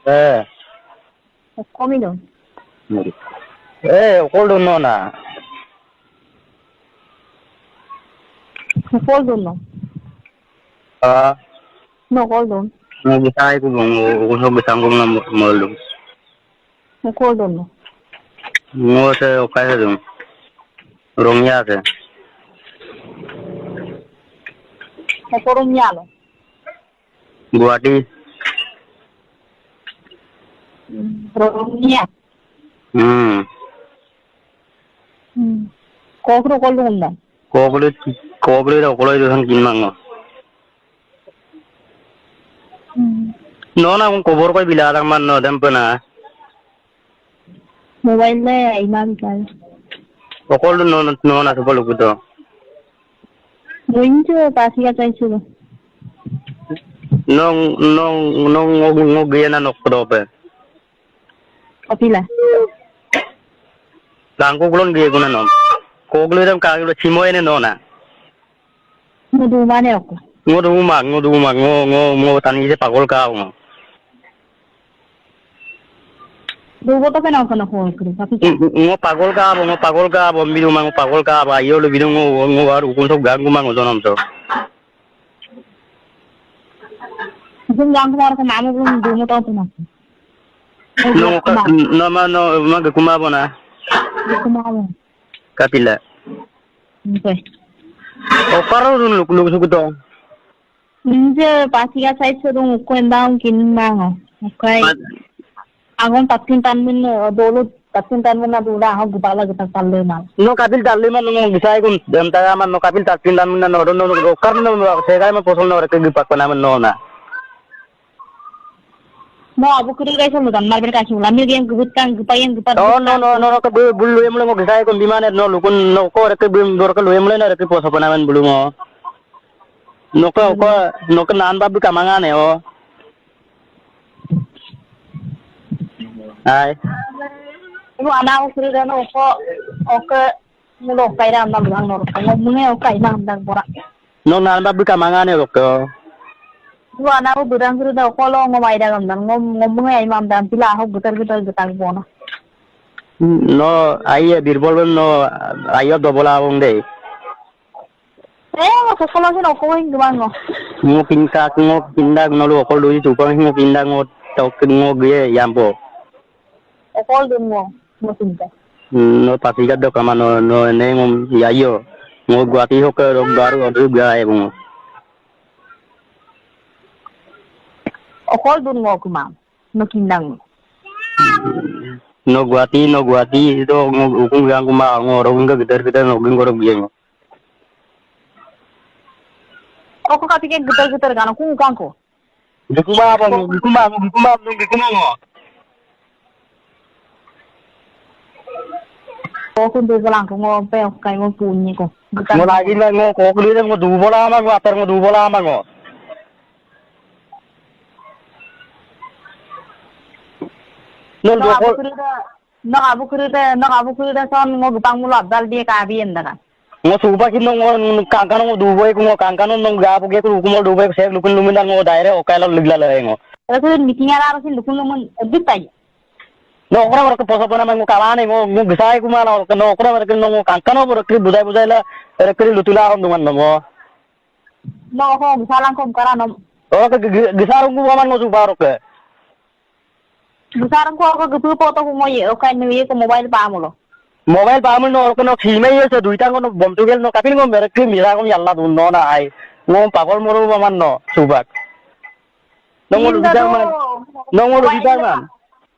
Eh, Komi dong. hold on no na. Hold on no. Ah, No hold on. mo bisay ko mo bisang ko na mo. Hold on no. Mo sa okay sa dum. Rongya sa. Korum nyalo. Guwahati. Romnya. Hmm. Kokro kolung na. Kokulit ako loy doon kinmango. No na kung kubur ko bilarang man no dampo na. Mobile na imam ka. Okol no na sa palo ko. Munjo pasi ka tayo sulo. Nung gaya na nokrope. Kapila. Langko kulon gaya ko na no. Kokulit ang kagilo simoy na no na. Muduma ne ako. Ngudumag ngo tani se pagol ka ako. Dugo to pa na ko kru. Ngo pagol ka abo biduma ngo pagol ka ba yo le bidung ngo waru kun so gang kumang zonom so. Kung gang kumar ko mamo ko dumo to pa na. No mag kumabo na. Kumamo. Kapila. Okay. O karo dun luk su ko. Munjo pasi ka tayo sulo ko endang kinmango. Okay. Agon tatin tanmin dolo tatin tanmin na dula ako gubala kita talle mal. No kapil talli man no bisay kun damta man no kapil tatin dan man no kar no segay man posol no rek gipak pa naman no na. No abu kuri guys mo dan marber ka chula mi game gubutang gupayen gupat. No ka bulu emle mo bisay kun dimane no lukun no ko rek bim dor ka lu emle na rek poso pa naman bulu mo. No ka nan babu kamangane o. Ay. Ibu anak usir dan oke mulo kaya ram nam lang nor. Ngomongnya oke imam dan borak. No nan babu kamangane ko. Ibu anak budang usir dan okolo ngomai dan ngomongnya imam dan pila aku gutar getang bono. No aye birbol no ayo dobola ong de. Ngo sokolo sin okoing gimana? Ngo pindak no lu okol du tu ko ngo pindak ngo tok ngo ge yambo. Okol dun mo pinta. No pasigat do kama no ne ngom yayo. Ngo guati ho ke rom baru odu gae bung. Okol dun mo kumam. No kindang. No guati itu ngo ukung yang kuma ngo rom ga gedar no ging gorog bieng. Oko kapike getar kan aku kangko. Gikuma ngo. Oko ndu galang ko pe kai ngo punyi ko. Ngo lagi na ngo ko kulit ngo dubola ama ngo atar ngo dubola ama ngo. Abu kurida son ngo gupang mulap dal dia kabien daga. Ngo suba kin ngo kangkano ngo duboy ko ngo kangkano ngo gapo ge ko mo duboy ko sek lukun lumindan ngo daire o kaila ligla le ngo. Pero meeting ara sin lukun lumun editay. No okra ko poso pona ngo kalane ngo gisay ko mala no okra ko ngo kangkano bor kri budai la kri lutula on duman ngo. No ho misalang ko karano. O ka gisarong ko man ngo suba ro ke. Misalang ko gutu poto ko ngoy o kay niwi ko mobile pa mo lo. Mobile pa mo no ko no khimei se duita ngo bom tu gel no kapil ngo mere kri mira ko yalla dun no na ai. Ngo pagol moro man no subak. Nongol bidang man.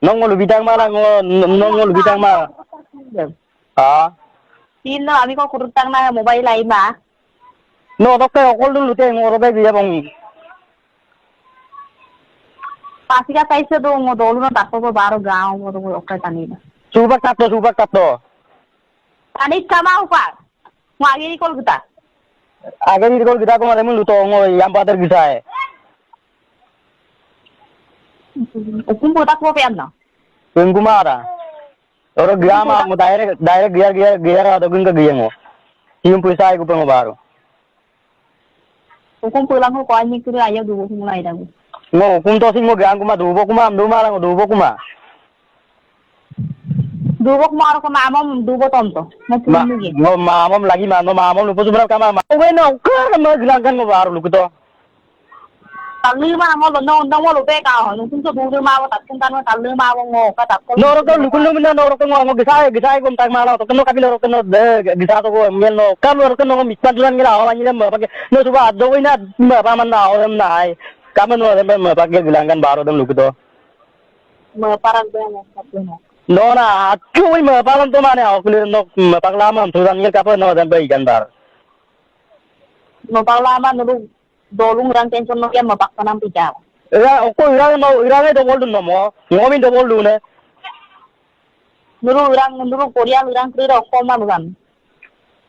Nongol bidang ma. Ah. Sino ami ko kurutang na mobile ay ba? No dokte okol dun lute ngo robe biya bang. Pasi ka kaise do ngo dolu na takko ko baro gaao mo do okay tani na. Subak tapto. Ani kamau pa. Ngagi kol kita. Agak di kol kita ko mare mun luto ngo yam pater gisae. Hukum botak mo pa na. Kung kumara. Oro grama mo direct gear ada gung ka giyango. Yung puisa ko pa mo baro. Hukum pulang ko ani kira ayaw dugo mulai daw. Ngo hukum to sing mo gang kuma dubo kuma am duma lang dubo kuma. Dubo ko maro ko mamam dubo tonto. Mo pulugi. Ngo mamam lagi mano mamam lupa subra kama. Oke no kar mo gilangan mo baru lupa to. Talli ma mo lo no mo lo be ka ho nung so du ma wo tatin tan mo talli ma wo ngo ka tak ko. Noro to lukun no mina noro to ngo gisay ko tak mala to kano kapilo to no gisa to ko mel no kar noro to no mitpan dulan ngira awan ni mo pag no suba do ina ma pa man na o em na ai. Kamu no dem ma pag gilangan baru dem lupa to. Mo parang be mo tapin mo. No na cuy ma palam to mane ako kulir no paglama am turan ngil kapo no dem bay gandar. Mo paglama no dolung rang tension no kaya mapakta ng pijaw. Irang do boldu no mo. Ngomin do boldu ne. Nuru Korea irang krira ko manugan.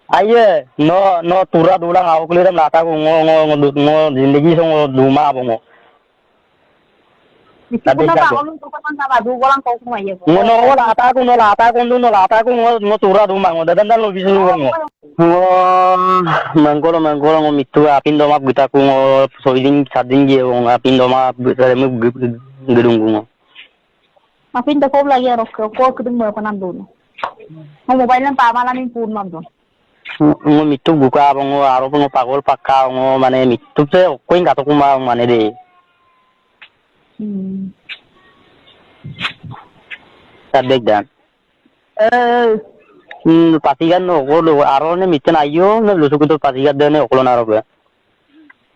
Aye no tura dulang ako kulir dem lata ko ngo zindagi so duma abo ngo. Tapi na ba ko ko man sa du walang ko mo ayo. No lata ko ngo tura duma ngo dadan lo bisu ngo. Mangkolo ngo mitu apin do map kita ko ngo soiding sading ge ngo apin do map mu gedung ngo. Apin da ko lagi ro ko kudung mo panan do. Mo mobile lang pamala ning pun mam do. Ngo mitu buka ngo aro ngo pagol pakka ngo mane mitu se ko inga to kuma mane de. Sabek dan. Pasigan no ko aro ne mitan ayo ne lusuk to pasigan de ne okolo naro be.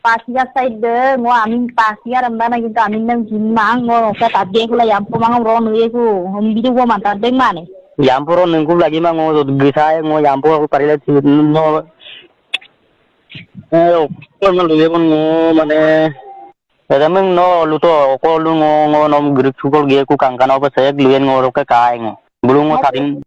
Pasiga side de mo amin pasiga ramba na kita amin nang jimang mo ka tadde ko la yam ko mang ro no ye ko hombidu ko man tadde mane. Yampuro nengku lagi mah ngo gisay ngo yampuro aku parila no. Ko no le kon ngo mane. Edameng no luto ko lu ngo nom grip chukol ge ku kangkana pa sayag luyen ngo ro ka kai ngo. Bulungo satin